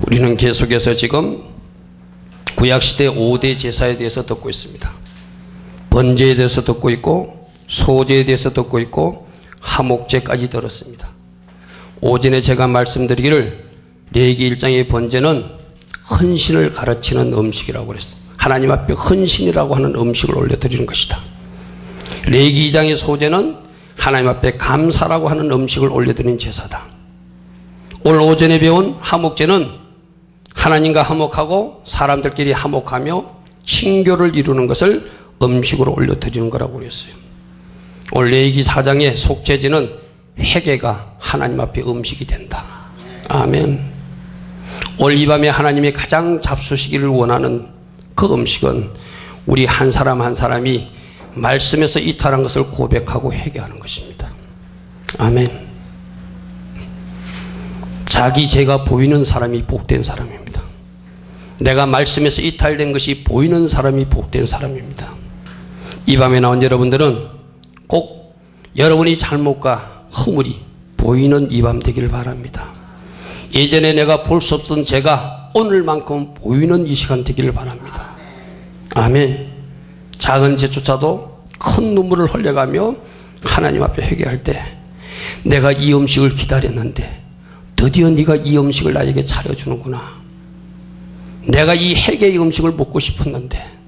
우리는 계속해서 지금 구약시대 5대 제사에 대해서 듣고 있습니다. 번제에 대해서 듣고 있고 소제에 대해서 듣고 있고 하목제까지 들었습니다. 오전에 제가 말씀드리기를 레위기 1장의 번제는 헌신을 가르치는 음식이라고 그랬어요. 하나님 앞에 헌신이라고 하는 음식을 올려드리는 것이다. 레위기 2장의 소제는 하나님 앞에 감사라고 하는 음식을 올려드리는 제사다. 오늘 오전에 배운 하목제는 하나님과 화목하고 사람들끼리 화목하며 친교를 이루는 것을 음식으로 올려드리는 거라고 그랬어요. 오늘 레위기 4장의 속죄제는 회개가 하나님 앞에 음식이 된다. 아멘. 오늘 이 밤에 하나님이 가장 잡수시기를 원하는 그 음식은 우리 한 사람 한 사람이 말씀에서 이탈한 것을 고백하고 회개하는 것입니다. 아멘. 자기 죄가 보이는 사람이 복된 사람입니다. 내가 말씀에서 이탈된 것이 보이는 사람이 복된 사람입니다. 이 밤에 나온 여러분들은 꼭 여러분이 잘못과 허물이 보이는 이 밤 되기를 바랍니다. 예전에 내가 볼 수 없던 죄가 오늘만큼 보이는 이 시간 되기를 바랍니다. 아멘. 작은 죄조차도 큰 눈물을 흘려가며 하나님 앞에 회개할 때 내가 이 음식을 기다렸는데 드디어 네가 이 음식을 나에게 차려주는구나. 내가 이 회개의 음식을 먹고 싶었는데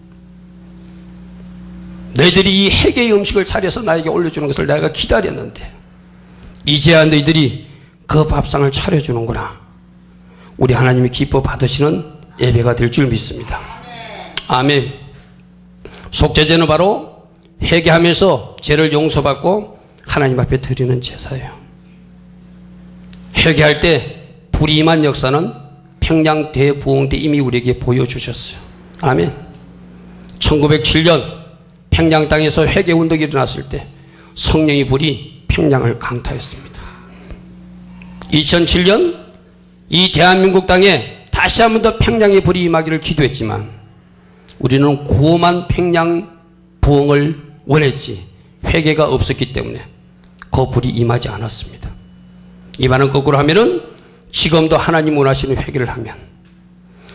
너희들이 이 회개의 음식을 차려서 나에게 올려주는 것을 내가 기다렸는데 이제야 너희들이 그 밥상을 차려주는구나. 우리 하나님이 기뻐 받으시는 예배가 될 줄 믿습니다. 아멘. 속죄제는 바로 회개하면서 죄를 용서받고 하나님 앞에 드리는 제사예요. 회개할 때 불이 임한 역사는 평양 대부흥 때 이미 우리에게 보여주셨어요. 아멘. 1907년 평양 땅에서 회개운동이 일어났을 때 성령의 불이 평양을 강타했습니다. 2007년 이 대한민국 땅에 다시 한 번 더 평양의 불이 임하기를 기도했지만 우리는 고만 평양 부흥을 원했지 회개가 없었기 때문에 그 불이 임하지 않았습니다. 이 말은 거꾸로 하면은 지금도 하나님 원하시는 회개를 하면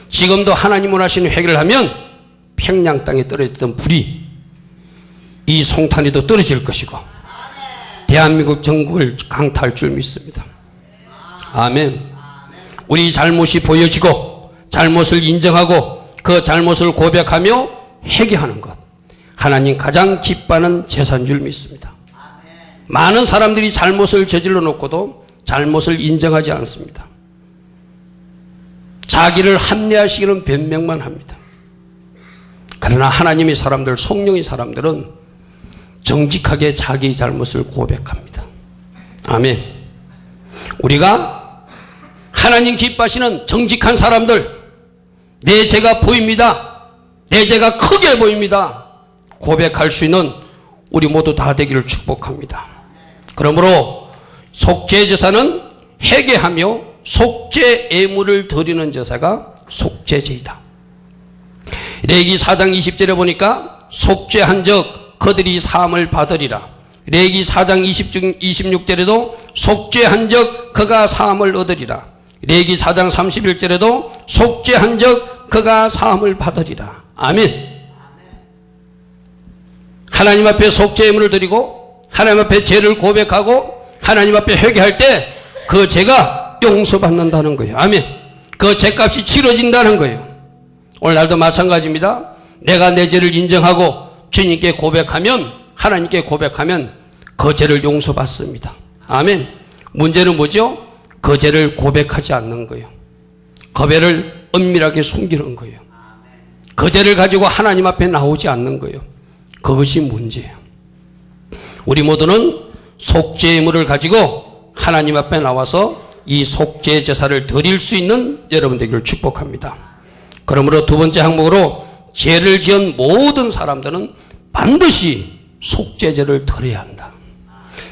지금도 하나님 원하시는 회개를 하면 평양 땅에 떨어졌던 불이 이 송탄에도 떨어질 것이고 대한민국 전국을 강타할 줄 믿습니다. 아멘. 우리 잘못이 보여지고 잘못을 인정하고 그 잘못을 고백하며 회개하는 것 하나님 가장 기뻐하는 제사인 줄 믿습니다. 많은 사람들이 잘못을 저질러 놓고도 잘못을 인정하지 않습니다. 자기를 합리화시키는 변명만 합니다. 그러나 하나님의 사람들, 성령의 사람들은 정직하게 자기의 잘못을 고백합니다. 아멘. 우리가 하나님 기뻐하시는 정직한 사람들, 내 죄가 보입니다. 내 죄가 크게 보입니다. 고백할 수 있는 우리 모두 다 되기를 축복합니다. 그러므로 속죄 제사는 회개하며 속죄 예물을 드리는 제사가 속죄제이다. 레위기 4장 20절에 보니까 속죄한 적 그들이 사함을 받으리라. 레위기 4장 26절에도 속죄한 적 그가 사함을 얻으리라. 레위기 4장 31절에도 속죄한 적 그가 사함을 받으리라. 아멘. 하나님 앞에 속죄 예물을 드리고 하나님 앞에 죄를 고백하고 하나님 앞에 회개할 때 그 죄가 용서받는다는 거예요. 아멘. 그 죄값이 치러진다는 거예요. 오늘날도 마찬가지입니다. 내가 내 죄를 인정하고 주님께 고백하면 하나님께 고백하면 그 죄를 용서받습니다. 아멘. 문제는 뭐죠? 그 죄를 고백하지 않는 거예요. 그 죄를 은밀하게 숨기는 거예요. 그 죄를 가지고 하나님 앞에 나오지 않는 거예요. 그것이 문제예요. 우리 모두는 속죄 예물을 가지고 하나님 앞에 나와서 이 속죄 제사를 드릴 수 있는 여러분 되기를 축복합니다. 그러므로 두 번째 항목으로 죄를 지은 모든 사람들은 반드시 속죄제를 드려야 한다.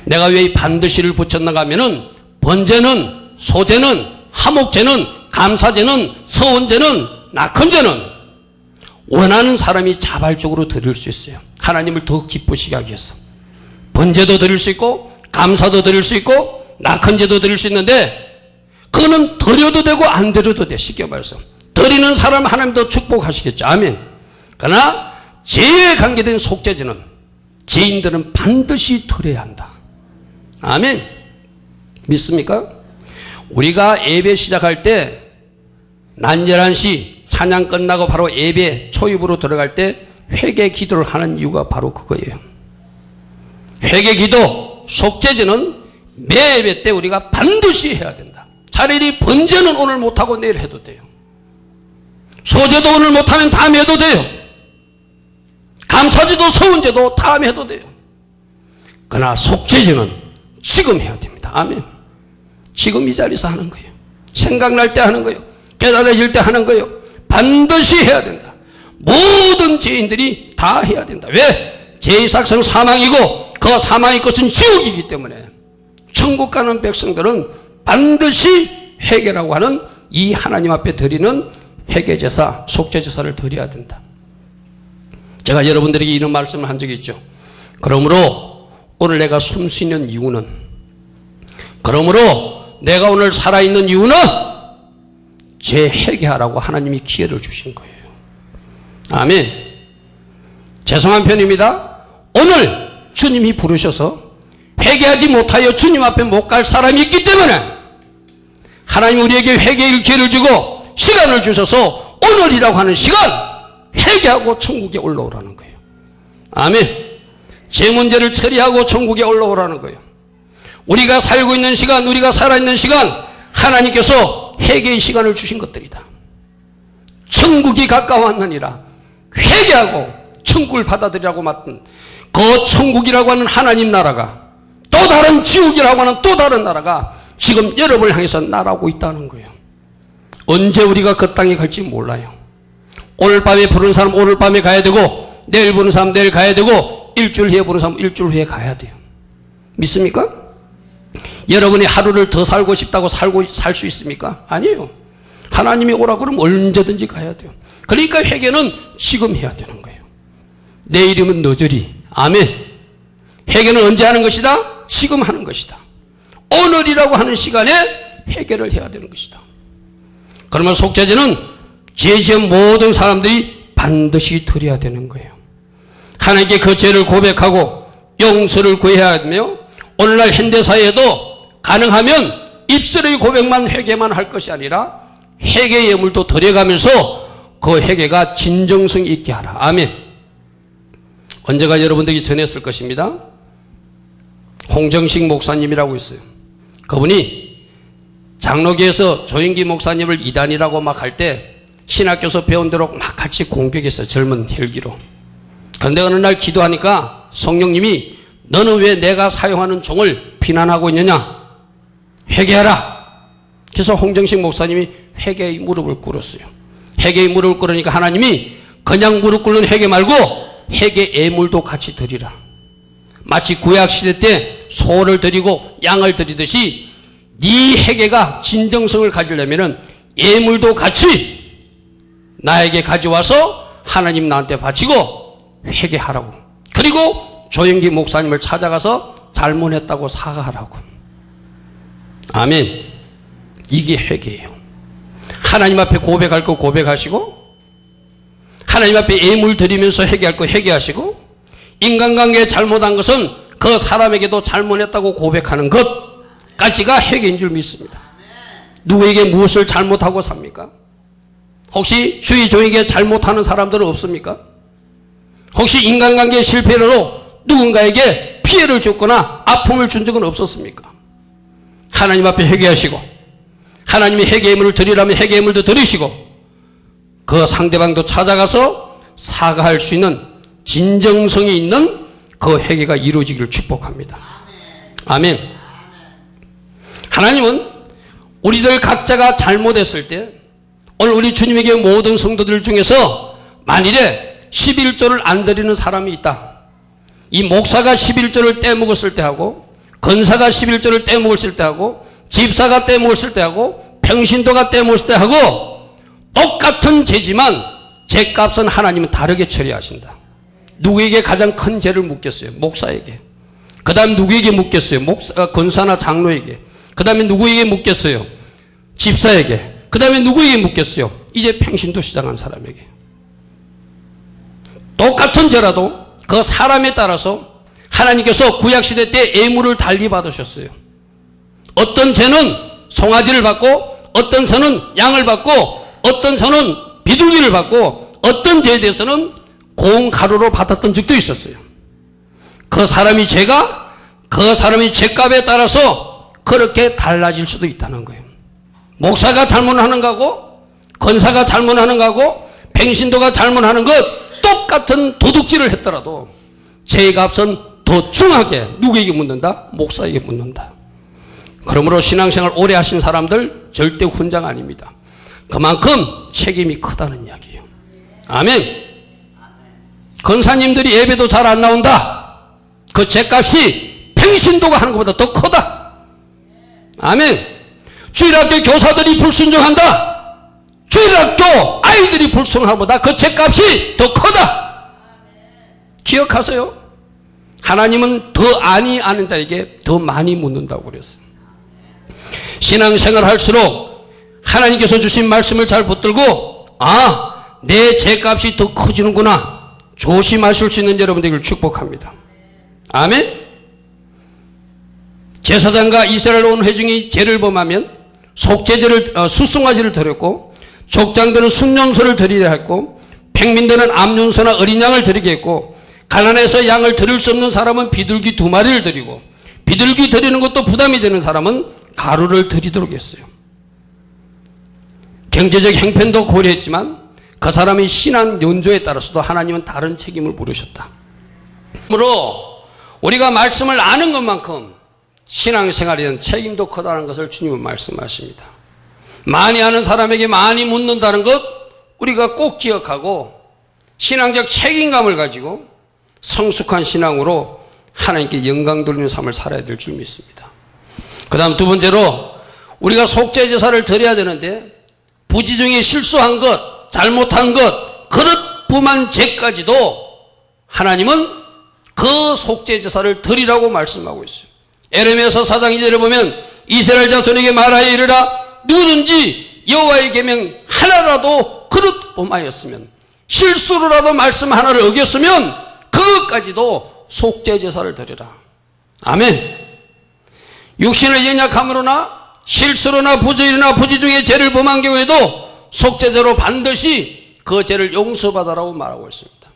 내가 왜 이 반드시를 붙였는가 하면은 번제는 소제는 하목제는 감사제는 서원제는 낙헌제는 원하는 사람이 자발적으로 드릴 수 있어요. 하나님을 더 기쁘시게 하기 위해서. 번제도 드릴 수 있고 감사도 드릴 수 있고 낙헌제도 드릴 수 있는데 그거는 드려도 되고 안 드려도 돼. 쉽게 말해서 드리는 사람 하나님도 축복하시겠죠. 아멘. 그러나 죄에 관계된 속죄제는 죄인들은 반드시 드려야 한다. 아멘. 믿습니까? 우리가 예배 시작할 때 낮 11시 찬양 끝나고 바로 예배 초입으로 들어갈 때 회개 기도를 하는 이유가 바로 그거예요. 회개 기도, 속죄제는 매 예배 때 우리가 반드시 해야 된다. 차라리 번제는 오늘 못하고 내일 해도 돼요. 소제도 오늘 못하면 다음에 해도 돼요. 감사제도 서운제도 다음에 해도 돼요. 그러나 속죄제는 지금 해야 됩니다. 아멘. 지금 이 자리에서 하는 거예요. 생각날 때 하는 거예요. 깨달아질 때 하는 거예요. 반드시 해야 된다. 모든 죄인들이 다 해야 된다. 왜? 죄의 삭은 사망이고 그 사망의 것은 지옥이기 때문에 천국 가는 백성들은 반드시 회개라고 하는 이 하나님 앞에 드리는 회개제사, 속죄제사를 드려야 된다. 제가 여러분들에게 이런 말씀을 한 적이 있죠. 그러므로 오늘 내가 숨 쉬는 이유는, 그러므로 내가 오늘 살아있는 이유는 죄 회개하라고 하나님이 기회를 주신 거예요. 아멘. 죄송한 편입니다. 오늘 주님이 부르셔서 회개하지 못하여 주님 앞에 못 갈 사람이 있기 때문에 하나님 우리에게 회개의 기회를 주고 시간을 주셔서 오늘이라고 하는 시간 회개하고 천국에 올라오라는 거예요. 아멘. 제 문제를 처리하고 천국에 올라오라는 거예요. 우리가 살고 있는 시간, 우리가 살아있는 시간, 하나님께서 회개의 시간을 주신 것들이다. 천국이 가까웠느니라. 회개하고 천국을 받아들이라고 맡은 그 천국이라고 하는 하나님 나라가, 또 다른 지옥이라고 하는 또 다른 나라가 지금 여러분을 향해서 날아오고 있다는 거예요. 언제 우리가 그 땅에 갈지 몰라요. 오늘 밤에 부른 사람 오늘 밤에 가야 되고, 내일 부른 사람 내일 가야 되고, 일주일 후에 부른 사람 일주일 후에 가야 돼요. 믿습니까? 여러분이 하루를 더 살고 싶다고 살 수 있습니까? 아니에요. 하나님이 오라 그러면 언제든지 가야 돼요. 그러니까 회개는 지금 해야 되는 거예요. 내일이면 너저리. 아멘. 회개는 언제 하는 것이다? 지금 하는 것이다. 오늘이라고 하는 시간에 회개를 해야 되는 것이다. 그러면 속죄제는 죄 지은 모든 사람들이 반드시 드려야 되는 거예요. 하나님께 그 죄를 고백하고 용서를 구해야 하며, 오늘날 현대사회에도 가능하면 입술의 고백만 회개만 할 것이 아니라 회개의 예물도 드려가면서 그 회개가 진정성 있게 하라. 아멘. 언제가 여러분들이 전했을 것입니다. 홍정식 목사님이라고 있어요. 그분이 장로교에서 조영기 목사님을 이단이라고 막 할 때 신학교에서 배운 대로 막 같이 공격했어요. 젊은 혈기로. 그런데 어느 날 기도하니까 성령님이 너는 왜 내가 사용하는 종을 비난하고 있느냐? 회개하라. 그래서 홍정식 목사님이 회개의 무릎을 꿇었어요. 회개의 무릎을 꿇으니까 하나님이 그냥 무릎 꿇는 회개 말고 회개 예물도 같이 드리라. 마치 구약시대 때 소를 드리고 양을 드리듯이 네 회개가 진정성을 가지려면 예물도 같이 나에게 가져와서 하나님 나한테 바치고 회개하라고. 그리고 조영기 목사님을 찾아가서 잘못했다고 사과하라고. 아멘. 이게 회개예요. 하나님 앞에 고백할 거 고백하시고, 하나님 앞에 예물 드리면서 회개할 거 회개하시고, 인간관계에 잘못한 것은 그 사람에게도 잘못했다고 고백하는 것까지가 회개인 줄 믿습니다. 누구에게 무엇을 잘못하고 삽니까? 혹시 주위 종에게 잘못하는 사람들은 없습니까? 혹시 인간관계 실패로 누군가에게 피해를 줬거나 아픔을 준 적은 없었습니까? 하나님 앞에 회개하시고, 하나님이 회개의물을 드리라면 회개의물도 드리시고, 그 상대방도 찾아가서 사과할 수 있는 진정성이 있는 그 회개가 이루어지기를 축복합니다. 아멘. 하나님은 우리들 각자가 잘못했을 때, 오늘 우리 주님에게 모든 성도들 중에서 만일에 11조를 안 드리는 사람이 있다. 이 목사가 11조를 떼먹었을 때하고, 건사가 11조를 떼먹었을 때하고, 집사가 떼먹었을 때하고, 평신도가 떼먹었을 때하고 똑같은 죄지만 죄값은 하나님은 다르게 처리하신다. 누구에게 가장 큰 죄를 묻겠어요? 목사에게. 그 다음 누구에게 묻겠어요? 건사나 장로에게. 그 다음에 누구에게 묻겠어요? 집사에게. 그 다음에 누구에게 묻겠어요? 이제 팽신도 시작한 사람에게. 똑같은 죄라도 그 사람에 따라서 하나님께서 구약시대 때 예물을 달리 받으셨어요. 어떤 죄는 송아지를 받고, 어떤 죄는 양을 받고, 어떤 죄는 비둘기를 받고, 어떤 죄에 대해서는 고운 가루로 받았던 적도 있었어요. 그 사람이 죄가 그 사람의 죄값에 따라서 그렇게 달라질 수도 있다는 거예요. 목사가 잘못하는 거하고, 권사가 잘못하는 거하고, 팽신도가 잘못하는 것 똑같은 도둑질을 했더라도 죄값은 더 중하게 누구에게 묻는다? 목사에게 묻는다. 그러므로 신앙생활 오래 하신 사람들 절대 훈장 아닙니다. 그만큼 책임이 크다는 이야기예요. 아멘. 권사님들이 예배도 잘 안 나온다. 그 죄값이 팽신도가 하는 것보다 더 크다. 아멘. 주일학교 교사들이 불순종한다. 주일학교 아이들이 불순종한 것보다 그 죄값이 더 크다. 기억하세요. 하나님은 더 아니 아는 자에게 더 많이 묻는다고 그랬어요. 신앙생활 할수록 하나님께서 주신 말씀을 잘 붙들고, 아, 내 죄값이 더 커지는구나, 조심하실 수 있는 여러분들을 축복합니다. 아멘. 제사장과 이스라엘 온 회중이 죄를 범하면 속죄제를 수송아지를 드렸고, 족장들은 순념소를 드리려 했고, 평민들은 암윤소나 어린 양을 드리게 했고, 가난해서 양을 드릴 수 없는 사람은 비둘기 2마리를 드리고, 비둘기 드리는 것도 부담이 되는 사람은 가루를 드리도록 했어요. 경제적 형편도 고려했지만 그 사람의 신앙 연조에 따라서도 하나님은 다른 책임을 물으셨다. 그러므로 우리가 말씀을 아는 것만큼 신앙생활에 대한 책임도 크다는 것을 주님은 말씀하십니다. 많이 아는 사람에게 많이 묻는다는 것 우리가 꼭 기억하고 신앙적 책임감을 가지고 성숙한 신앙으로 하나님께 영광 돌리는 삶을 살아야 될 줄 믿습니다. 그 다음 두 번째로 우리가 속죄제사를 드려야 되는데 부지 중에 실수한 것, 잘못한 것, 그릇 범한 죄까지도 하나님은 그 속죄제사를 드리라고 말씀하고 있어요. 에레미야서 4장 2절에 보면 이스라엘 자손에게 말하여 이르라, 누구든지 여호와의 계명 하나라도 그릇 범하였으면, 실수로라도 말씀 하나를 어겼으면 그것까지도 속죄제사를 드리라. 아멘. 육신의 연약함으로나 실수로나 부주의나 부지 중에 죄를 범한 경우에도 속죄제로 반드시 그 죄를 용서받아라고 말하고 있습니다.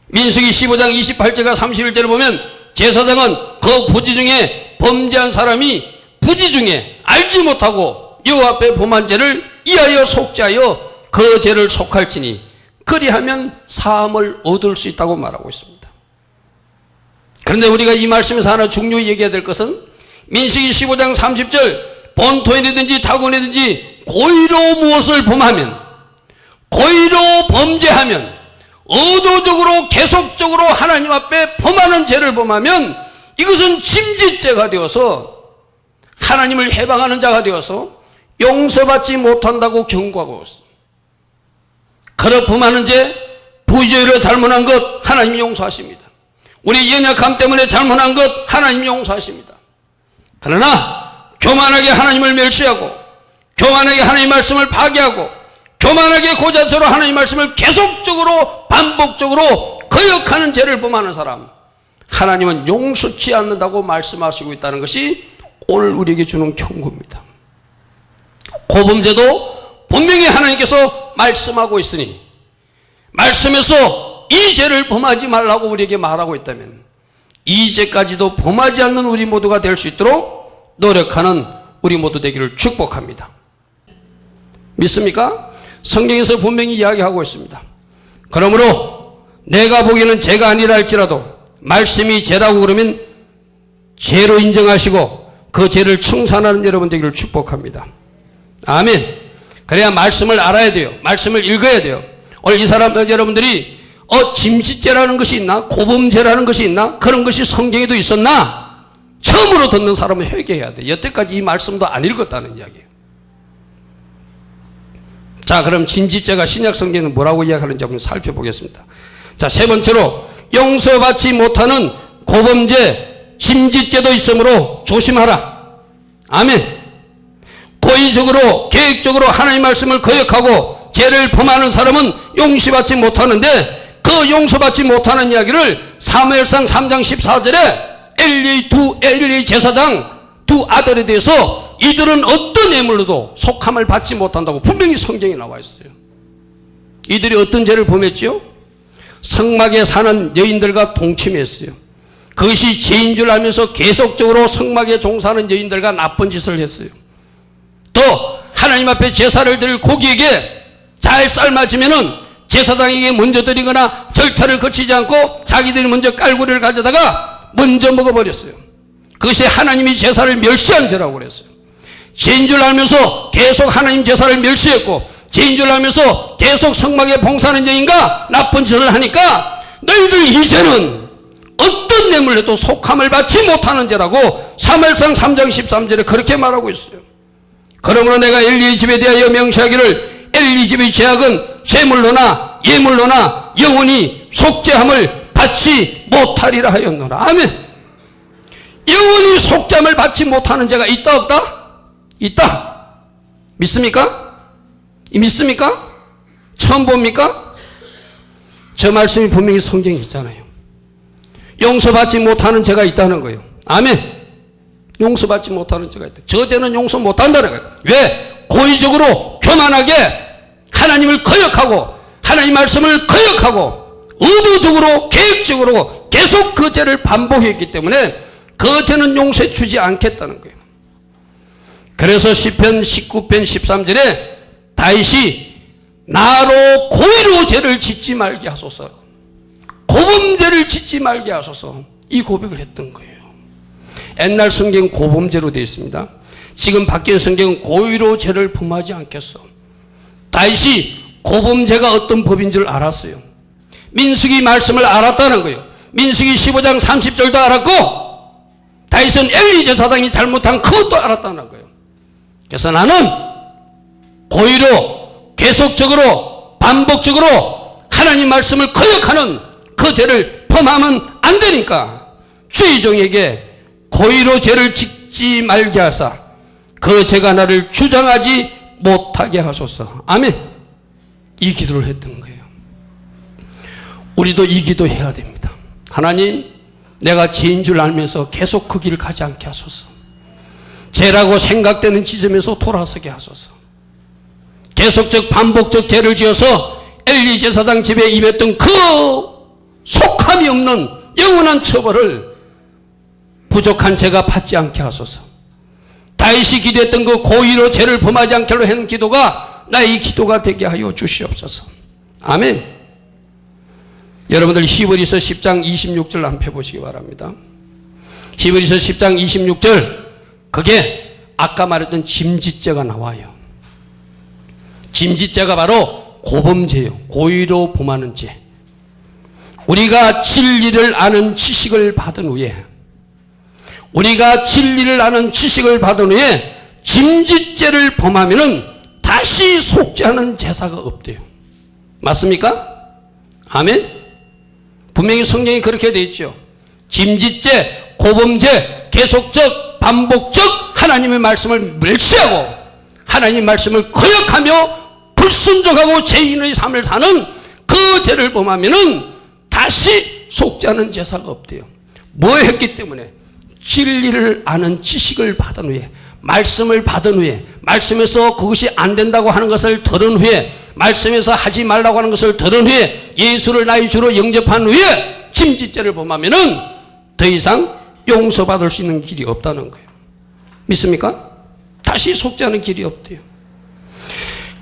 민수기 15장 28절과 31절을 보면 제사장은 그 부지 중에 범죄한 사람이 부지 중에 알지 못하고 여호와 앞에 범한 죄를 이하여 속죄하여 그 죄를 속할지니 그리하면 사함을 얻을 수 있다고 말하고 있습니다. 그런데 우리가 이 말씀에서 하나 중요히 얘기해야 될 것은 민수기 15장 30절 본토인이든지 타국이든지 고의로 무엇을 범하면, 고의로 범죄하면, 의도적으로 계속적으로 하나님 앞에 범하는 죄를 범하면 이것은 침짓죄가 되어서 하나님을 해방하는 자가 되어서 용서받지 못한다고 경고하고 있습니다. 그릇 범하는 죄, 부주의로 잘못한 것 하나님이 용서하십니다. 우리 연약함 때문에 잘못한 것 하나님이 용서하십니다. 그러나 교만하게 하나님을 멸시하고 교만하게 하나님의 말씀을 파괴하고 교만하게 고자세로 하나님의 말씀을 계속적으로 반복적으로 거역하는 죄를 범하는 사람, 하나님은 용서치 않는다고 말씀하시고 있다는 것이 오늘 우리에게 주는 경고입니다. 고범죄도 분명히 하나님께서 말씀하고 있으니 말씀에서 이 죄를 범하지 말라고 우리에게 말하고 있다면 이 죄까지도 범하지 않는 우리 모두가 될 수 있도록 노력하는 우리 모두 되기를 축복합니다. 믿습니까? 성경에서 분명히 이야기하고 있습니다. 그러므로 내가 보기에는 죄가 아니라 할지라도 말씀이 죄라고 그러면 죄로 인정하시고 그 죄를 청산하는 여러분 되기를 축복합니다. 아멘. 그래야 말씀을 알아야 돼요. 말씀을 읽어야 돼요. 오늘 이 사람들 여러분들이 짐짓죄라는 것이 있나? 고범죄라는 것이 있나? 그런 것이 성경에도 있었나? 처음으로 듣는 사람은 회개해야 돼. 여태까지 이 말씀도 안 읽었다는 이야기예요. 자, 그럼 진짓죄가 신약 성경에는 뭐라고 이야기하는지 한번 살펴보겠습니다. 자, 세 번째로 용서받지 못하는 고범죄, 진짓죄도 있으므로 조심하라. 아멘. 고의적으로 계획적으로 하나님 말씀을 거역하고 죄를 범하는 사람은 용서받지 못하는데, 그 용서받지 못하는 이야기를 사무엘상 3장 14절에 엘리 제사장 두 아들에 대해서 이들은 어떤 예물로도 속함을 받지 못한다고 분명히 성경에 나와 있어요. 이들이 어떤 죄를 범했죠? 성막에 사는 여인들과 동침했어요. 그것이 죄인 줄 알면서 계속적으로 성막에 종사하는 여인들과 나쁜 짓을 했어요. 또 하나님 앞에 제사를 드릴 고기에게 잘 삶아지면은 제사장에게 먼저 드리거나 절차를 거치지 않고 자기들이 먼저 깔고리를 가져다가 먼저 먹어버렸어요. 그것이 하나님이 제사를 멸시한 죄라고 그랬어요. 죄인 줄 알면서 계속 하나님 제사를 멸시했고, 죄인 줄 알면서 계속 성막에 봉사하는 여인과 나쁜 짓을 하니까 너희들 이제는 어떤 뇌물 해도 속함을 받지 못하는 죄라고 사무엘상 3장 13절에 그렇게 말하고 있어요. 그러므로 내가 엘리의 집에 대하여 명시하기를 엘리 집의 죄악은 제물로나 예물로나 영원히 속죄함을 받지 못하리라 하였노라. 아멘. 영원히 속죄함을 받지 못하는 죄가 있다 없다? 있다. 믿습니까? 믿습니까? 처음 봅니까? 저 말씀이 분명히 성경에 있잖아요. 용서받지 못하는 죄가 있다는 거예요. 아멘. 용서받지 못하는 죄가 있다. 저 죄는 용서 못한다는 거예요. 왜? 고의적으로 교만하게 하나님을 거역하고 하나님 말씀을 거역하고 의도적으로 계획적으로 계속 그 죄를 반복했기 때문에 그 죄는 용서해 주지 않겠다는 거예요. 그래서 시편 19편 13절에 다윗이 나로 고의로 죄를 짓지 말게 하소서, 고범죄를 짓지 말게 하소서, 이 고백을 했던 거예요. 옛날 성경 고범죄로 되어 있습니다. 지금 바뀐 성경은 고의로 죄를 범하지 않겠어. 다윗이 고범죄가 어떤 법인 줄 알았어요. 민수기 말씀을 알았다는 거예요. 민수기 15장 30절도 알았고 다윗은 엘리 제사장이 잘못한 그것도 알았다는 거예요. 그래서 나는 고의로 계속적으로 반복적으로 하나님 말씀을 거역하는 그 죄를 범하면 안 되니까 주의 종에게 고의로 죄를 짓지 말게 하사 그 죄가 나를 주장하지 못하게 하소서. 아멘. 이 기도를 했던 거예요. 우리도 이 기도 해야 됩니다. 하나님, 내가 죄인 줄 알면서 계속 그 길을 가지 않게 하소서. 죄라고 생각되는 지점에서 돌아서게 하소서. 계속적 반복적 죄를 지어서 엘리 제사장 집에 임했던 그 속함이 없는 영원한 처벌을 부족한 죄가 받지 않게 하소서. 다윗이 기도했던 그 고의로 죄를 범하지 않게로 한 기도가 나의 기도가 되게 하여 주시옵소서. 아멘. 여러분들 히브리서 10장 26절 한번 펴보시기 바랍니다. 히브리서 10장 26절, 그게 아까 말했던 짐짓죄가 나와요. 짐짓죄가 바로 고범죄예요. 고의로 범하는 죄. 우리가 진리를 아는 지식을 받은 후에, 우리가 진리를 아는 지식을 받은 후에 짐짓죄를 범하면은 다시 속죄하는 제사가 없대요. 맞습니까? 아멘. 분명히 성경이 그렇게 되어 있죠. 짐짓죄, 고범죄, 계속적 반복적 하나님의 말씀을 멸시하고 하나님 말씀을 거역하며 불순종하고 죄인의 삶을 사는 그 죄를 범하면은 다시 속죄하는 제사가 없대요. 뭐 했기 때문에? 진리를 아는 지식을 받은 후에, 말씀을 받은 후에, 말씀에서 그것이 안 된다고 하는 것을 들은 후에, 말씀에서 하지 말라고 하는 것을 들은 후에, 예수를 나의 주로 영접한 후에 짐짓죄를 범하면은 더 이상 용서받을 수 있는 길이 없다는 거예요. 믿습니까? 다시 속죄하는 길이 없대요.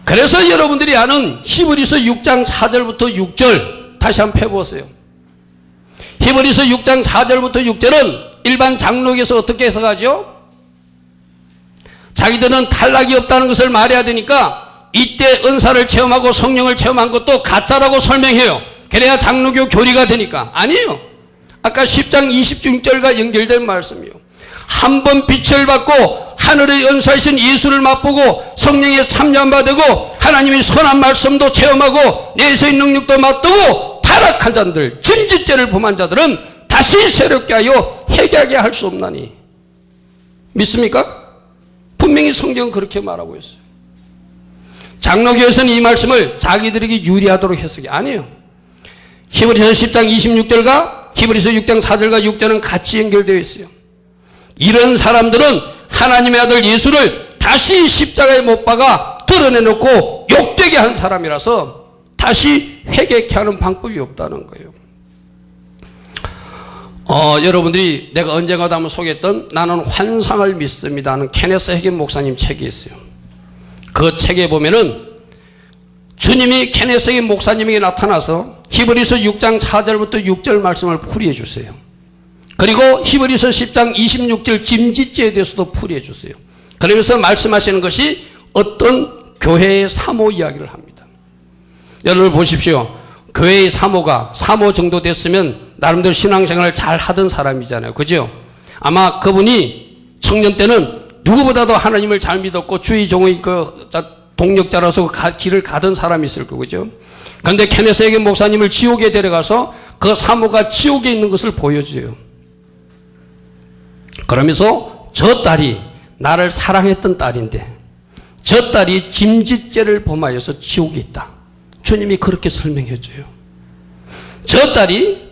그래서 여러분들이 아는 히브리서 6장 4절부터 6절 다시 한번 펴보세요. 히브리서 6장 4절부터 6절은 일반 장로에서 어떻게 해석하죠? 자기들은 탈락이 없다는 것을 말해야 되니까 이때 은사를 체험하고 성령을 체험한 것도 가짜라고 설명해요. 그래야 장로교 교리가 되니까. 아니에요. 아까 10장 26절과 연결된 말씀이요. 한 번 빛을 받고 하늘의 은사이신 예수를 맛보고 성령에 참여한 바 되고 하나님의 선한 말씀도 체험하고 내세의 능력도 맛보고 타락한 자들, 짐짓죄를 범한 자들은 다시 새롭게 하여 회개하게 할 수 없나니. 믿습니까? 분명히 성경은 그렇게 말하고 있어요. 장로교에서는 이 말씀을 자기들에게 유리하도록 해석이 아니에요. 히브리서 10장 26절과 히브리서 6장 4절과 6절은 같이 연결되어 있어요. 이런 사람들은 하나님의 아들 예수를 다시 십자가에 못 박아 드러내놓고 욕되게 한 사람이라서 다시 회개케 하는 방법이 없다는 거예요. 여러분들이 내가 언젠가도 한번 소개했던 나는 환상을 믿습니다 하는 케네스 해겐 목사님 책이 있어요. 그 책에 보면은 주님이 케네스 해겐 목사님에게 나타나서 히브리서 6장 4절부터 6절 말씀을 풀이해 주세요. 그리고 히브리서 10장 26절 김짓죄에 대해서도 풀이해 주세요. 그러면서 말씀하시는 것이 어떤 교회의 사모 이야기를 합니다. 여러분 보십시오. 교회의 사모 정도 됐으면 나름대로 신앙생활을 잘 하던 사람이잖아요. 그죠? 아마 그분이 청년 때는 누구보다도 하나님을 잘 믿었고 주의 종의 동력자라서 길을 가던 사람이 있을 거죠. 그런데 케네스 해겐 목사님을 지옥에 데려가서 그 사모가 지옥에 있는 것을 보여줘요. 그러면서 저 딸이 나를 사랑했던 딸인데 저 딸이 짐짓죄를 범하여서 지옥에 있다. 주님이 그렇게 설명해 줘요. 저 딸이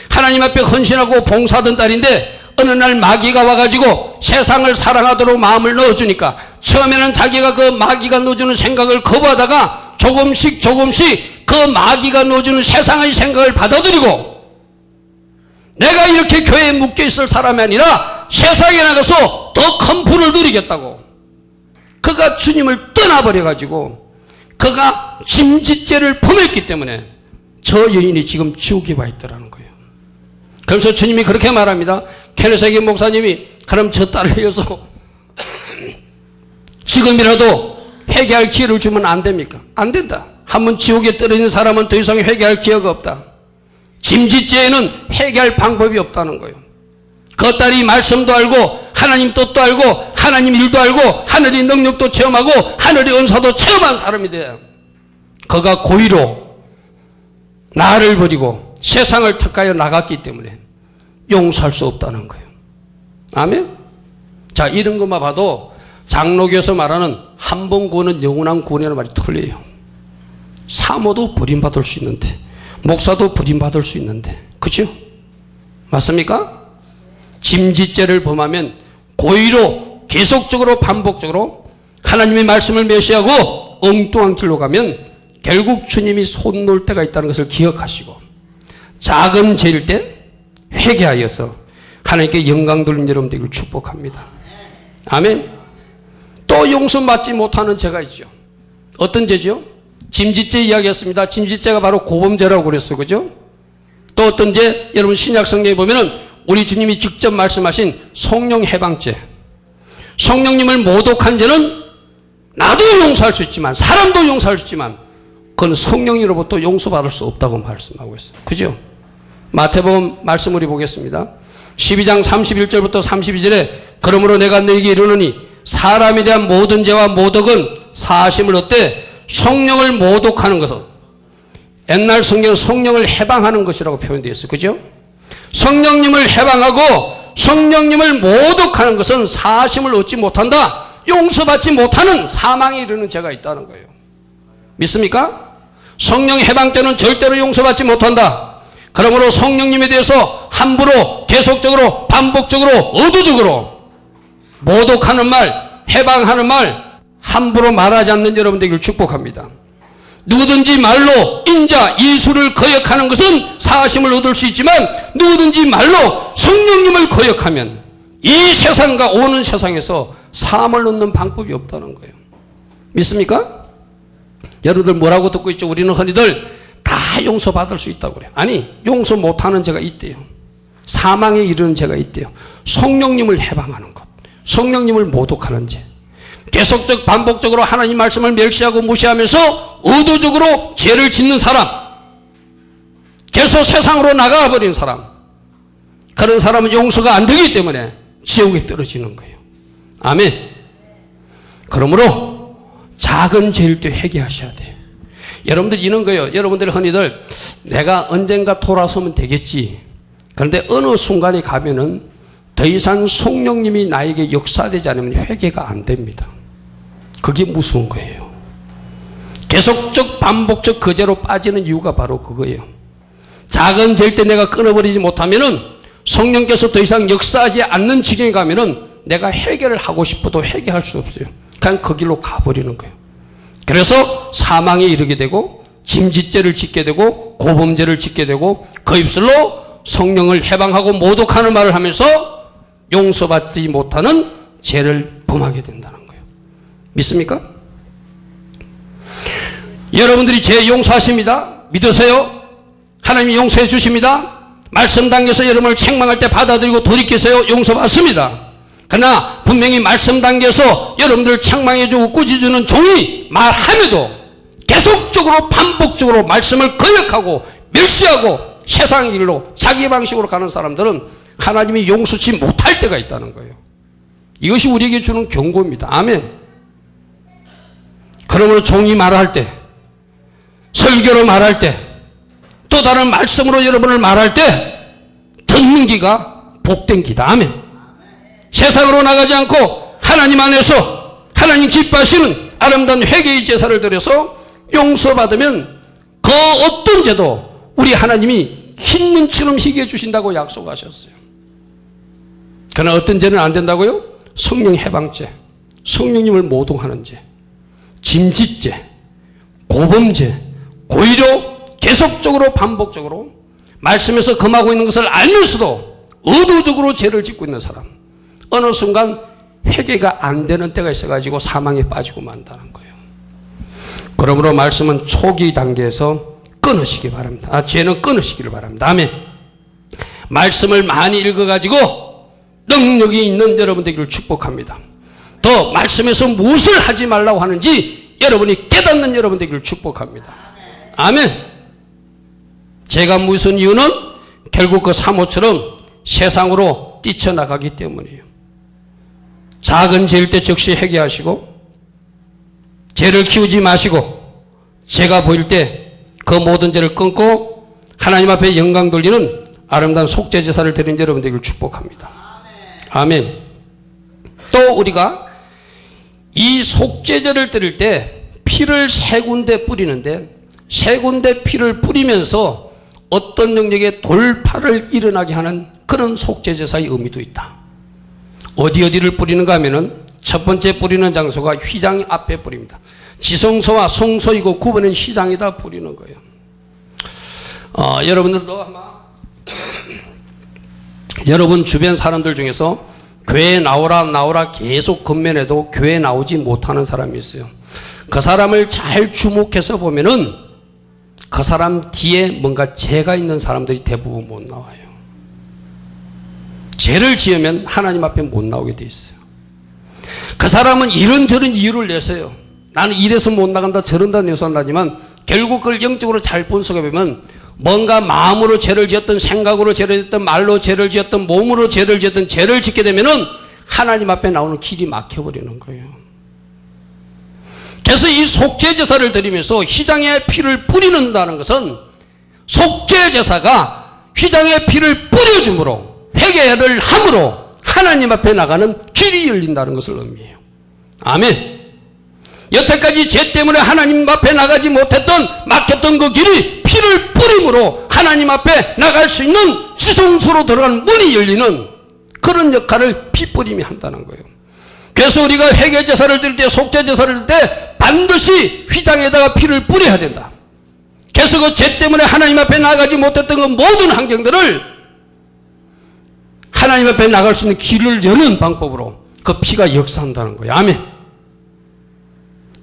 하나님 앞에 헌신하고 봉사하던 딸인데 어느 날 마귀가 와가지고 세상을 사랑하도록 마음을 넣어주니까 처음에는 자기가 그 마귀가 넣어주는 생각을 거부하다가 조금씩 그 마귀가 넣어주는 세상의 생각을 받아들이고 내가 이렇게 교회에 묶여있을 사람이 아니라 세상에 나가서 더 큰 부를 누리겠다고 그가 주님을 떠나버려가지고 그가 짐짓죄를 범했기 때문에 저 여인이 지금 지옥에 와 있더라는 거예요. 그래서 주님이 그렇게 말합니다. 케네스 해겐 목사님이 그럼 저 딸을 위해서 지금이라도 회개할 기회를 주면 안 됩니까? 안 된다. 한번 지옥에 떨어진 사람은 더 이상 회개할 기회가 없다. 짐짓죄에는 회개할 방법이 없다는 거예요. 그 딸이 말씀도 알고 하나님 뜻도 알고 하나님 일도 알고 하늘의 능력도 체험하고 하늘의 은사도 체험한 사람이 돼요. 그가 고의로 나를 버리고 세상을 택하여 나갔기 때문에 용서할 수 없다는 거예요. 아멘? 자, 이런 것만 봐도 장로교에서 말하는 한 번 구원은 영원한 구원이라는 말이 틀려요. 사모도 버림받을 수 있는데 목사도 버림받을 수 있는데 그렇죠? 맞습니까? 짐짓죄를 범하면 고의로 계속적으로 반복적으로 하나님의 말씀을 멸시하고 엉뚱한 길로 가면 결국 주님이 손 놓을 때가 있다는 것을 기억하시고 작은 죄일 때 회개하여서 하나님께 영광 돌린 여러분 되기를 축복합니다. 아멘. 또 용서받지 못하는 죄가 있죠. 어떤 죄죠? 짐짓죄 이야기했습니다. 짐짓죄가 바로 고범죄라고 그랬어요. 그죠? 또 어떤 죄? 여러분 신약 성경에 보면은 우리 주님이 직접 말씀하신 성령 해방죄. 성령님을 모독한 죄는 나도 용서할 수 있지만 사람도 용서할 수 있지만 그건 성령님으로부터 용서받을 수 없다고 말씀하고 있어요. 그죠? 마태복음 말씀 우리 보겠습니다. 12장 31절부터 32절에 그러므로 내가 너에게 이르노니 사람에 대한 모든 죄와 모독은 사하심을 얻되 성령을 모독하는 것은 옛날 성경은 성령을 해방하는 것이라고 표현되어 있어요. 그죠? 성령님을 해방하고 성령님을 모독하는 것은 사하심을 얻지 못한다. 용서받지 못하는 사망에 이르는 죄가 있다는 거예요. 믿습니까? 성령 해방죄는 절대로 용서받지 못한다. 그러므로 성령님에 대해서 함부로 계속적으로 반복적으로 의도적으로 모독하는 말, 해방하는 말 함부로 말하지 않는 여러분 되기를 축복합니다. 누구든지 말로 인자 예수를 거역하는 것은 사하심을 얻을 수 있지만 누구든지 말로 성령님을 거역하면 이 세상과 오는 세상에서 사함을 얻는 방법이 없다는 거예요. 믿습니까? 여러분들 뭐라고 듣고 있죠? 우리는 흔히들 다 용서받을 수 있다고 그래요. 아니, 용서 못하는 죄가 있대요. 사망에 이르는 죄가 있대요. 성령님을 해방하는 것, 성령님을 모독하는 죄, 계속적 반복적으로 하나님 말씀을 멸시하고 무시하면서 의도적으로 죄를 짓는 사람, 계속 세상으로 나가버린 사람, 그런 사람은 용서가 안 되기 때문에 지옥에 떨어지는 거예요. 아멘. 그러므로 작은 죄일 때 회개하셔야 돼요. 여러분들 이런 거예요. 여러분들 흔히들 내가 언젠가 돌아서면 되겠지. 그런데 어느 순간에 가면은 더 이상 성령님이 나에게 역사되지 않으면 회개가 안 됩니다. 그게 무서운 거예요. 계속적 반복적 거제로 빠지는 이유가 바로 그거예요. 작은 죄일 때 내가 끊어버리지 못하면은 성령께서 더 이상 역사하지 않는 지경에 가면은 내가 회개를 하고 싶어도 회개할 수 없어요. 그냥 그 길로 가버리는 거예요. 그래서 사망에 이르게 되고 짐짓죄를 짓게 되고 고범죄를 짓게 되고 그 입술로 성령을 해방하고 모독하는 말을 하면서 용서받지 못하는 죄를 범하게 된다는 거예요. 믿습니까? 여러분들이 죄 용서하십니다. 믿으세요? 하나님이 용서해 주십니다. 말씀 단계에서 여러분을 책망할 때 받아들이고 돌이키세요. 용서받습니다. 그러나 분명히 말씀 단계에서 여러분들 책망해주고 꾸짖어주는 종이 말함에도 계속적으로 반복적으로 말씀을 거역하고 멸시하고 세상 길로 자기 방식으로 가는 사람들은 하나님이 용서치 못할 때가 있다는 거예요. 이것이 우리에게 주는 경고입니다. 아멘. 그러므로 종이 말할 때, 설교로 말할 때, 또 다른 말씀으로 여러분을 말할 때 듣는 귀가 복된 귀다. 아멘. 세상으로 나가지 않고 하나님 안에서 하나님 기뻐하시는 아름다운 회개의 제사를 드려서 용서받으면 그 어떤 죄도 우리 하나님이 흰 눈처럼 희게 해주신다고 약속하셨어요. 그러나 어떤 죄는 안 된다고요? 성령 해방죄, 성령님을 모독하는 죄, 짐짓죄, 고범죄, 고의로 계속적으로 반복적으로 말씀에서 금하고 있는 것을 알면서도 의도적으로 죄를 짓고 있는 사람, 어느 순간 회개가 안 되는 때가 있어가지고 사망에 빠지고 만다는 거예요. 그러므로 말씀은 초기 단계에서 끊으시기 바랍니다. 죄는 끊으시기를 바랍니다. 아멘. 말씀을 많이 읽어가지고 능력이 있는 여러분 되기를 축복합니다. 또 말씀에서 무엇을 하지 말라고 하는지 여러분이 깨닫는 여러분 되기를 축복합니다. 아멘. 제가 무슨 이유는 결국 그 사모처럼 세상으로 뛰쳐나가기 때문이에요. 작은 죄일 때 즉시 회개하시고 죄를 키우지 마시고 죄가 보일 때 그 모든 죄를 끊고 하나님 앞에 영광 돌리는 아름다운 속죄 제사를 드리는 여러분 되기를 축복합니다. 아멘. 또 우리가 이 속죄제를 드릴 때 피를 세 군데 뿌리는데 세 군데 피를 뿌리면서 어떤 영역의 돌파를 일어나게 하는 그런 속죄제사의 의미도 있다. 어디를 뿌리는가 하면은 첫 번째 뿌리는 장소가 휘장 앞에 뿌립니다. 지성소와 성소이고 구분은 휘장에다 뿌리는 거예요. 여러분들도 아마 여러분 주변 사람들 중에서 교회에 나오라 계속 건면해도 교회에 나오지 못하는 사람이 있어요. 그 사람을 잘 주목해서 보면은 그 사람 뒤에 뭔가 죄가 있는 사람들이 대부분 못 나와요. 죄를 지으면 하나님 앞에 못 나오게 돼 있어요. 그 사람은 이런저런 이유를 내세요. 나는 이래서 못 나간다 저런다 내서 한다지만 결국 그걸 영적으로 잘 분석해 보면 뭔가 마음으로 죄를 지었던 생각으로 죄를 지었던 말로 죄를 지었던 몸으로 죄를 지었던 죄를 짓게 되면은 하나님 앞에 나오는 길이 막혀버리는 거예요. 그래서 이 속죄 제사를 드리면서 휘장에 피를 뿌리는다는 것은 속죄 제사가 휘장에 피를 뿌려줌으로 회개를 함으로 하나님 앞에 나가는 길이 열린다는 것을 의미해요. 아멘. 여태까지 죄 때문에 하나님 앞에 나가지 못했던 막혔던 그 길이 피를 뿌림으로 하나님 앞에 나갈 수 있는 지성소로 들어가는 문이 열리는 그런 역할을 피 뿌림이 한다는 거예요. 그래서 우리가 회개 제사를 드릴 때 속죄 제사를 드릴 때 반드시 휘장에다가 피를 뿌려야 된다. 그래서 그 죄 때문에 하나님 앞에 나가지 못했던 그 모든 환경들을 하나님 앞에 나갈 수 있는 길을 여는 방법으로 그 피가 역사한다는 거예요. 아멘.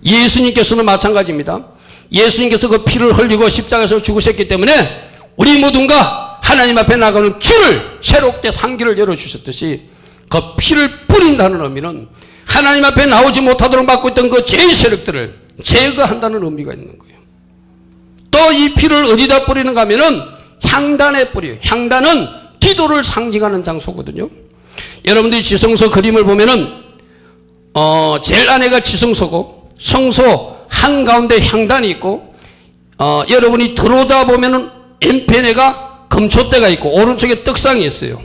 예수님께서는 마찬가지입니다. 예수님께서 그 피를 흘리고 십자가에서 죽으셨기 때문에 우리 모두가 하나님 앞에 나가는 길을 새롭게 상기를 열어주셨듯이 그 피를 뿌린다는 의미는 하나님 앞에 나오지 못하도록 막고 있던 그 죄의 세력들을 제거한다는 의미가 있는 거예요. 또 이 피를 어디다 뿌리는가 하면은 향단에 뿌려요. 향단은 기도를 상징하는 장소거든요. 여러분들이 지성소 그림을 보면은 제일 안에가 지성소고 성소 한가운데 향단이 있고 여러분이 들어오다 보면은 왼편에가 금초대가 있고 오른쪽에 떡상이 있어요.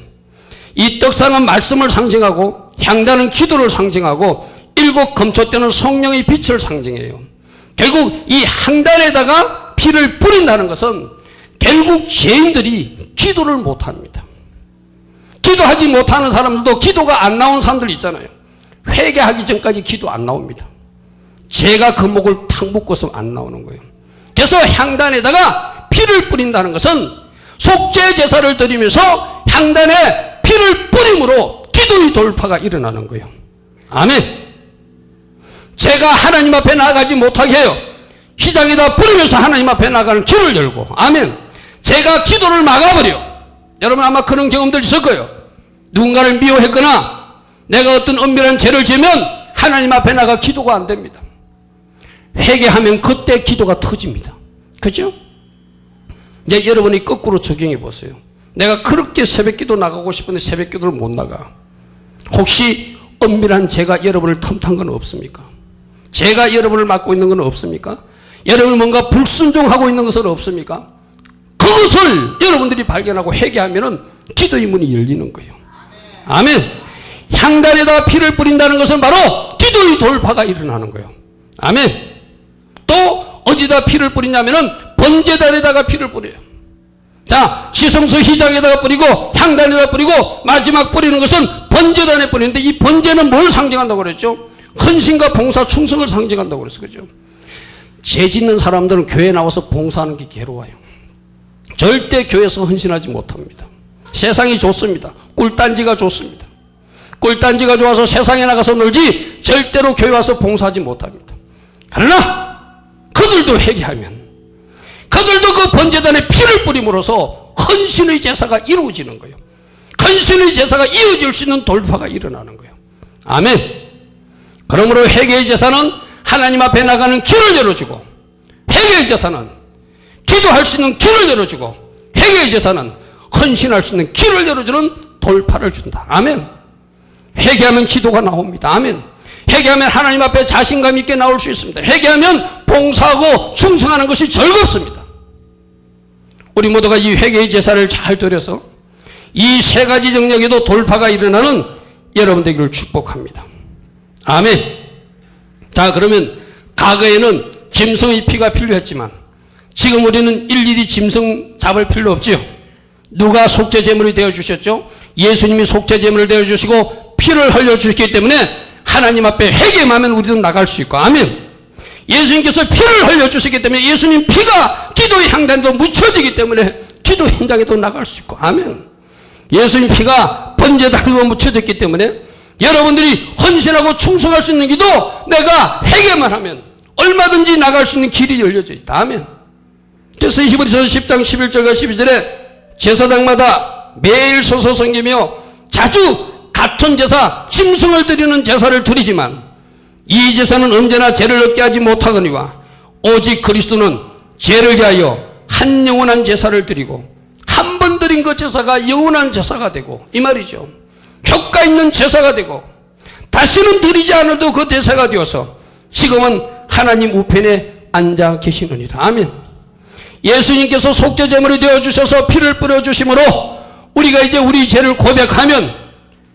이 떡상은 말씀을 상징하고 향단은 기도를 상징하고 일곱 금초대는 성령의 빛을 상징해요. 결국 이 향단에다가 피를 뿌린다는 것은 결국 죄인들이 기도를 못합니다. 기도하지 못하는 사람들도 기도가 안 나온 사람들 있잖아요. 회개하기 전까지 기도 안 나옵니다. 죄가 그 목을 탁 묶어서 안 나오는 거예요. 그래서 향단에다가 피를 뿌린다는 것은 속죄 제사를 드리면서 향단에 피를 뿌림으로 기도의 돌파가 일어나는 거예요. 아멘. 제가 하나님 앞에 나아가지 못하게 해요. 휘장에다 뿌리면서 하나님 앞에 나가는 길을 열고, 아멘. 제가 기도를 막아버려. 여러분 아마 그런 경험들 있을 거예요. 누군가를 미워했거나 내가 어떤 은밀한 죄를 지으면 하나님 앞에 나가 기도가 안 됩니다. 회개하면 그때 기도가 터집니다. 그죠? 이제 여러분이 거꾸로 적용해 보세요. 내가 그렇게 새벽기도 나가고 싶은데 새벽기도를 못 나가. 혹시 은밀한 죄가 여러분을 틈탄 건 없습니까? 죄가 여러분을 맡고 있는 건 없습니까? 여러분이 뭔가 불순종하고 있는 것은 없습니까? 그것을 여러분들이 발견하고 회개하면 기도의 문이 열리는 거예요. 아멘. 향단에다 피를 뿌린다는 것은 바로 기도의 돌파가 일어나는 거예요. 아멘. 또 어디다 피를 뿌리냐면은 번제단에다가 피를 뿌려요. 자, 시성소 휘장에다가 뿌리고 향단에다 뿌리고 마지막 뿌리는 것은 번제단에 뿌리는데, 이 번제는 뭘 상징한다고 그랬죠? 헌신과 봉사, 충성을 상징한다고 그랬어. 그죠? 죄 짓는 사람들은 교회 나와서 봉사하는 게 괴로워요. 절대 교회에서 헌신하지 못합니다. 세상이 좋습니다. 꿀단지가 좋습니다. 꿀단지가 좋아서 세상에 나가서 놀지 절대로 교회 와서 봉사하지 못합니다. 그러나 그들도 회개하면 그들도 그 번제단에 피를 뿌림으로써 헌신의 제사가 이루어지는 거예요. 헌신의 제사가 이어질 수 있는 돌파가 일어나는 거예요. 아멘. 그러므로 회개의 제사는 하나님 앞에 나가는 길을 열어주고, 회개의 제사는 기도할 수 있는 길을 열어주고, 회개의 제사는 헌신할 수 있는 길을 열어주는 돌파를 준다. 아멘. 회개하면 기도가 나옵니다. 아멘. 회개하면 하나님 앞에 자신감 있게 나올 수 있습니다. 회개하면 봉사하고 충성하는 것이 즐겁습니다. 우리 모두가 이 회개의 제사를 잘 드려서 이 세 가지 영역에도 돌파가 일어나는 여러분 되기를 축복합니다. 아멘. 자, 그러면 과거에는 짐승의 피가 필요했지만 지금 우리는 일일이 짐승 잡을 필요 없지요. 누가 속죄제물이 되어주셨죠? 예수님이 속죄제물을 되어주시고 피를 흘려주셨기 때문에 하나님 앞에 회개하면 우리도 나갈 수 있고, 아멘. 예수님께서 피를 흘려주셨기 때문에 예수님 피가 기도의 향단도 묻혀지기 때문에 기도 현장에도 나갈 수 있고, 아멘. 예수님 피가 번제단으로 묻혀졌기 때문에 여러분들이 헌신하고 충성할 수 있는 기도, 내가 회개만 하면 얼마든지 나갈 수 있는 길이 열려져 있다. 아멘. 그래서 히브리서 10장 11절과 12절에 제사장마다 매일 서서 섬기며 자주 같은 제사, 짐승을 드리는 제사를 드리지만 이 제사는 언제나 죄를 얻게 하지 못하거니와 오직 그리스도는 죄를 위하여 한 영원한 제사를 드리고 한 번 드린 그 제사가 영원한 제사가 되고, 이 말이죠. 효과 있는 제사가 되고 다시는 드리지 않아도 그 대사가 되어서 지금은 하나님 우편에 앉아 계시느니라. 아멘. 예수님께서 속죄제물이 되어주셔서 피를 뿌려주심으로 우리가 이제 우리 죄를 고백하면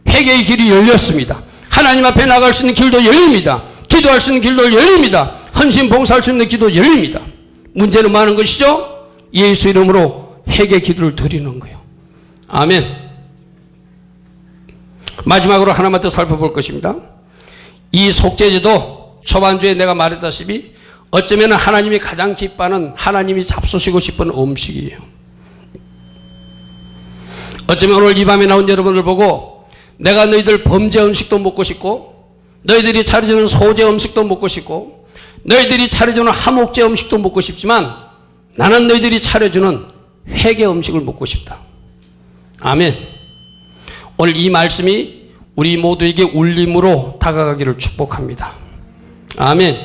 회개의 길이 열렸습니다. 하나님 앞에 나갈 수 있는 길도 열립니다. 기도할 수 있는 길도 열립니다. 헌신 봉사할 수 있는 길도 열립니다. 문제는 많은 것이죠. 예수 이름으로 회개 기도를 드리는 거예요. 아멘. 마지막으로 하나만 더 살펴볼 것입니다. 이 속죄제도 초반주에 내가 말했다시피 어쩌면 하나님이 가장 기뻐하는, 하나님이 잡수시고 싶은 음식이에요. 어쩌면 오늘 이 밤에 나온 여러분을 보고 내가 너희들 범죄 음식도 먹고 싶고, 너희들이 차려주는 소제 음식도 먹고 싶고, 너희들이 차려주는 하목제 음식도 먹고 싶지만 나는 너희들이 차려주는 회개 음식을 먹고 싶다. 아멘. 오늘 이 말씀이 우리 모두에게 울림으로 다가가기를 축복합니다. 아멘.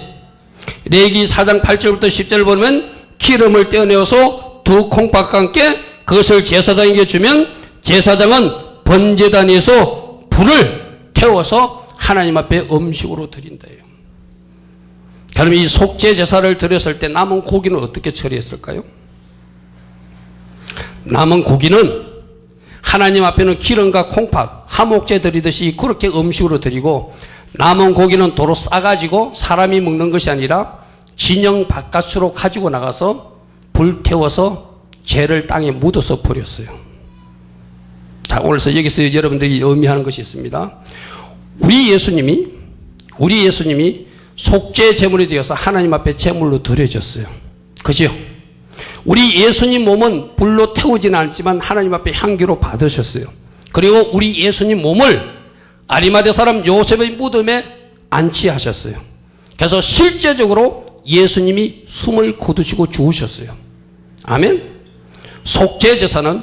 레위기 4장 8절부터 10절을 보면 기름을 떼어내어서 두 콩밥과 함께 그것을 제사장에게 주면 제사장은 번제단에서 불을 태워서 하나님 앞에 음식으로 드린다요. 그럼 이 속죄 제사를 드렸을 때 남은 고기는 어떻게 처리했을까요? 남은 고기는 하나님 앞에는 기름과 콩팥, 화목제 드리듯이 그렇게 음식으로 드리고 남은 고기는 도로 싸가지고 사람이 먹는 것이 아니라 진영 바깥으로 가지고 나가서 불태워서 죄를 땅에 묻어서 버렸어요. 자, 오늘서 여기서 여러분들이 의미하는 것이 있습니다. 우리 예수님이 속죄 제물이 되어서 하나님 앞에 제물로 드려졌어요. 그죠? 우리 예수님 몸은 불로 태우지는 않지만 하나님 앞에 향기로 받으셨어요. 그리고 우리 예수님 몸을 아리마대 사람 요셉의 무덤에 안치하셨어요. 그래서 실제적으로 예수님이 숨을 거두시고 죽으셨어요. 아멘. 속죄 제사는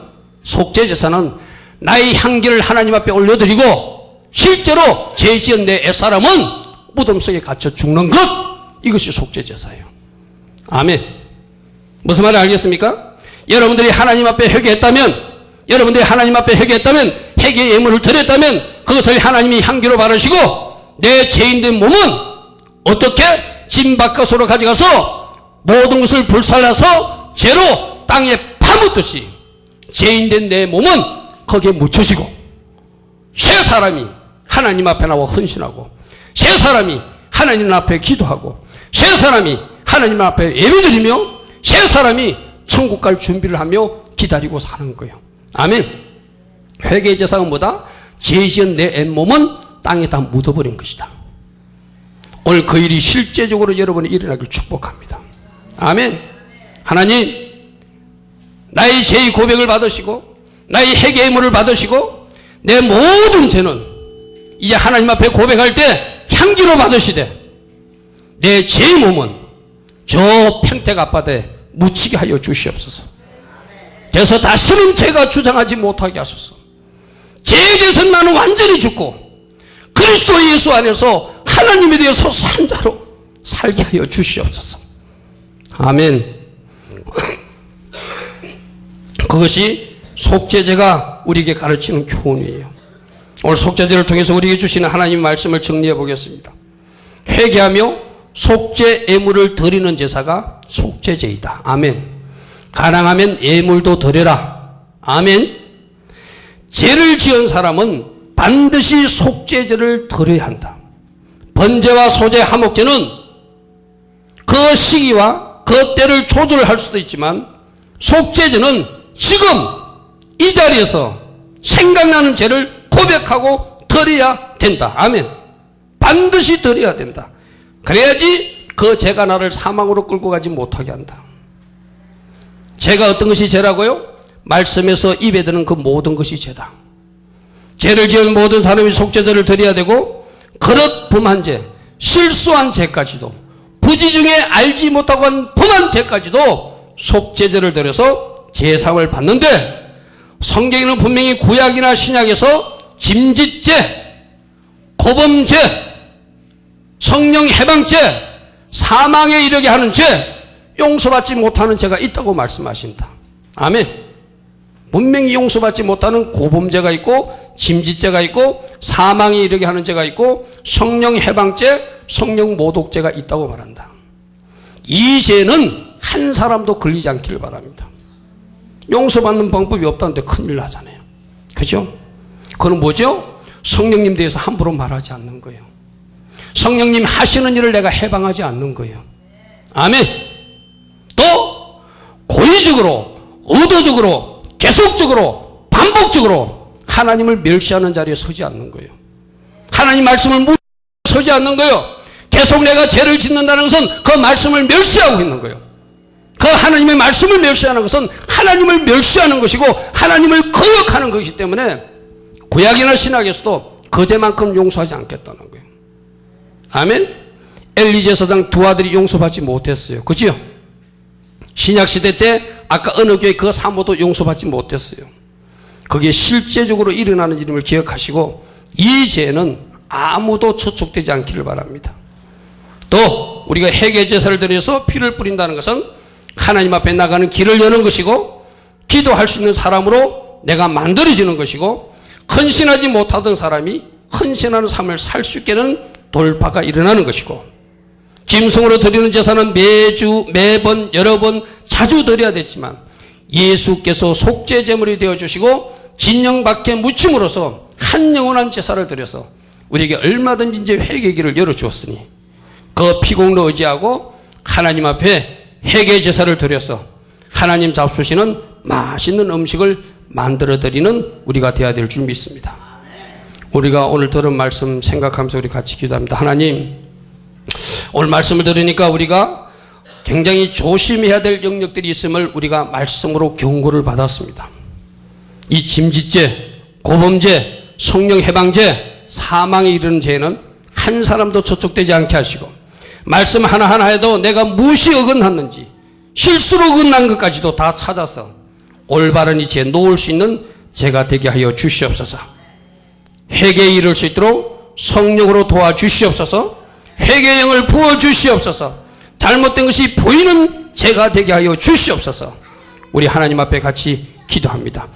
나의 향기를 하나님 앞에 올려드리고 실제로 죄 지은 내 옛사람은 무덤 속에 갇혀 죽는 것, 이것이 속죄 제사예요. 아멘. 무슨 말인지 알겠습니까? 여러분들이 하나님 앞에 회개했다면 회개 예물을 드렸다면 그것을 하나님이 향기로 바르시고 내 죄인된 몸은 어떻게 진 바깥으로 가져가서 모든 것을 불살라서 죄로 땅에 파묻듯이 죄인된 내 몸은 거기에 묻혀지고 새 사람이 하나님 앞에 나와 헌신하고 새 사람이 하나님 앞에 기도하고 새 사람이 하나님 앞에 예배드리며 새 사람이 천국 갈 준비를 하며 기다리고 사는 거예요. 아멘. 회개의 제사는 뭐다? 죄 지은 내 옛몸은 땅에다 묻어버린 것이다. 오늘 그 일이 실제적으로 여러분이 일어나길 축복합니다. 아멘. 하나님, 나의 죄의 고백을 받으시고 나의 회개의 물을 받으시고 내 모든 죄는 이제 하나님 앞에 고백할 때 향기로 받으시되 내 죄의 몸은 저 평택 앞바다에 묻히게 하여 주시옵소서. 그래서 다시는 제가 주장하지 못하게 하소서. 죄에 대해서는 나는 완전히 죽고 그리스도 예수 안에서 하나님에 대해서 산자로 살게 하여 주시옵소서. 아멘. 그것이 속죄제가 우리에게 가르치는 교훈이에요. 오늘 속죄제를 통해서 우리에게 주시는 하나님의 말씀을 정리해 보겠습니다. 회개하며 속죄 예물을 드리는 제사가 속죄제이다. 아멘. 가능하면 예물도 드려라. 아멘. 죄를 지은 사람은 반드시 속죄제를 드려야 한다. 번제와 소제, 화목제는 그 시기와 그 때를 조절할 수도 있지만 속죄제는 지금 이 자리에서 생각나는 죄를 고백하고 드려야 된다. 아멘. 반드시 드려야 된다. 그래야지 그 죄가 나를 사망으로 끌고 가지 못하게 한다. 죄가 어떤 것이 죄라고요? 말씀에서 입에 드는 그 모든 것이 죄다. 죄를 지은 모든 사람이 속죄제를 드려야 되고 그릇 범한 죄, 실수한 죄까지도 부지중에 알지 못하고 한 범한 죄까지도 속죄제를 드려서 제상을 받는데 성경에는 분명히 구약이나 신약에서 짐짓죄, 고범죄, 성령 해방죄, 사망에 이르게 하는 죄, 용서받지 못하는 죄가 있다고 말씀하신다. 아멘. 분명히 용서받지 못하는 고범죄가 있고 짐짓죄가 있고 사망에 이르게 하는 죄가 있고 성령 해방죄, 성령 모독죄가 있다고 말한다. 이 죄는 한 사람도 걸리지 않기를 바랍니다. 용서받는 방법이 없다는데 큰일 나잖아요. 그죠? 그건 뭐죠? 성령님 대해서 함부로 말하지 않는 거예요. 성령님 하시는 일을 내가 해방하지 않는 거예요. 아멘. 또 고의적으로, 의도적으로, 계속적으로, 반복적으로 하나님을 멸시하는 자리에 서지 않는 거예요. 하나님 말씀을 못 서지 않는 거예요. 계속 내가 죄를 짓는다는 것은 그 말씀을 멸시하고 있는 거예요. 그 하나님의 말씀을 멸시하는 것은 하나님을 멸시하는 것이고 하나님을 거역하는 것이기 때문에 구약이나 신약에서도 그 죄만큼 용서하지 않겠다는 거예요. 아멘. 엘리 제사장 두 아들이 용서받지 못했어요. 그죠? 신약시대 때 아까 어느 교회 그 사모도 용서받지 못했어요. 그게 실제적으로 일어나는 일임을 기억하시고 이 죄는 아무도 저촉되지 않기를 바랍니다. 또 우리가 회개제사를 드려서 피를 뿌린다는 것은 하나님 앞에 나가는 길을 여는 것이고 기도할 수 있는 사람으로 내가 만들어지는 것이고 헌신하지 못하던 사람이 헌신하는 삶을 살 수 있게 되는 돌파가 일어나는 것이고 짐승으로 드리는 제사는 매주, 매번, 여러 번 자주 드려야 되지만 예수께서 속죄제물이 되어주시고 진영밖에 묻힘으로써 한 영원한 제사를 드려서 우리에게 얼마든지 이제 회개의 길을 열어주었으니 그 피공로 의지하고 하나님 앞에 회개 제사를 드려서 하나님 잡수시는 맛있는 음식을 만들어 드리는 우리가 되어야 될 줄 믿습니다. 우리가 오늘 들은 말씀 생각하면서 우리 같이 기도합니다. 하나님, 오늘 말씀을 들으니까 우리가 굉장히 조심해야 될 영역들이 있음을 우리가 말씀으로 경고를 받았습니다. 이 짐짓죄, 고범죄, 성령 해방죄, 사망에 이르는 죄는 한 사람도 저촉되지 않게 하시고 말씀 하나하나에도 내가 무엇이 어긋났는지 실수로 어긋난 것까지도 다 찾아서 올바른 이 죄에 놓을 수 있는 제가 되게 하여 주시옵소서. 회개에 이를 수 있도록 성령으로 도와주시옵소서. 회개의 영을 부어주시옵소서. 잘못된 것이 보이는 제가 되게 하여 주시옵소서. 우리 하나님 앞에 같이 기도합니다.